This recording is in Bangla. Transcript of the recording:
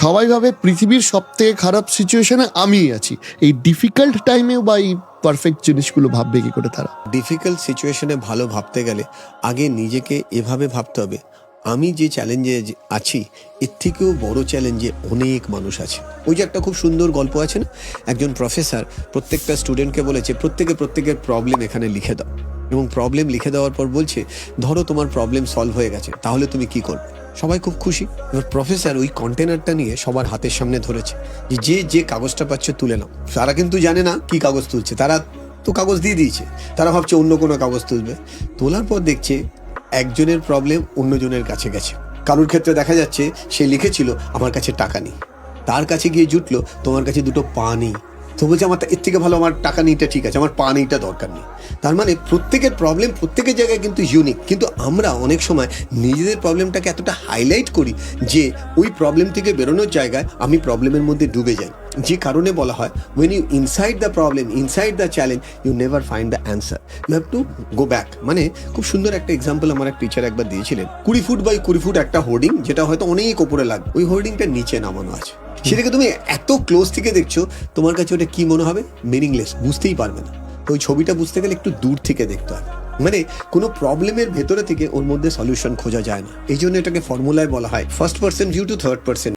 সবাই ভাবে পৃথিবীর সবথেকে খারাপ সিচুয়েশনে আমিই আছি। এই ডিফিকাল্ট টাইমেও বা এই পারফেক্ট জিনিসগুলো ভাববে কি করে তারা? ডিফিকাল্ট সিচুয়েশনে ভালো ভাবতে গেলে আগে নিজেকে এভাবে ভাবতে হবে, আমি যে চ্যালেঞ্জে আছি এর থেকেও বড় চ্যালেঞ্জে অনেক মানুষ আছে। ওই যে একটা খুব সুন্দর গল্প আছে না, একজন প্রফেসর প্রত্যেকটা স্টুডেন্টকে বলেছে প্রত্যেকের প্রবলেম এখানে লিখে দাও, এবং প্রবলেম লিখে দেওয়ার পর বলছে ধরো তোমার প্রবলেম সলভ হয়ে গেছে, তাহলে তুমি কি করবে? সবাই খুব খুশি। এবার প্রফেসর ওই কন্টেনারটা নিয়ে সবার হাতের সামনে ধরেছে যে যে কাগজটা পাচ্ছে তুলে নাও। তারা কিন্তু জানে না কি কাগজ তুলছে, তারা তো কাগজ দিয়ে দিয়েছে, তারা ভাবছে অন্য কোনো কাগজ তুলবে। তোলার পর দেখছে একজনের প্রবলেম অন্যজনের কাছে গেছে। কারোর ক্ষেত্রে দেখা যাচ্ছে সে লিখেছিল আমার কাছে টাকা নেই, তার কাছে গিয়ে জুটলো তোমার কাছে দুটো পা নেই, তো বলছে আমার এর থেকে ভালো আমার টাকা নেইটা ঠিক আছে, আমার পা নেইটা দরকার নেই। তার মানে প্রত্যেকের প্রবলেম প্রত্যেকের জায়গায় কিন্তু ইউনিক, কিন্তু আমরা অনেক সময় নিজেদের প্রবলেমটাকে এতটা হাইলাইট করি যে ওই প্রবলেম থেকে বেরোনোর জায়গায় আমি প্রবলেমের মধ্যে ডুবে যাই। যে কারণে বলা হয় when you inside the problem, inside the challenge, you never find the answer, you have to go back। মানে খুব সুন্দর একটা এক্সাম্পল আমার এক টিচার একবার দিয়েছিলেন, 20 ফুট বাই 20 ফুট একটা হোর্ডিং, যেটা হয়তো অনেক ওপরে লাগবে, ওই হোর্ডিংটা নিচে নামানো আছে। সেটাকে তুমি এত ক্লোজ থেকে দেখছো, তোমার কাছে ওটা কি মনে হবে? মিনিংলেস, বুঝতেই পারবে না। তো ওই ছবিটা বুঝতে গেলে একটু দূর থেকে দেখতে হবে। মানে কোনো প্রবলেমের ভেতরে থেকে ওর মধ্যে সলিউশন খোঁজা যায় না। এই জন্য এটাকে ফর্মুলায় বলা হয় first person view to third person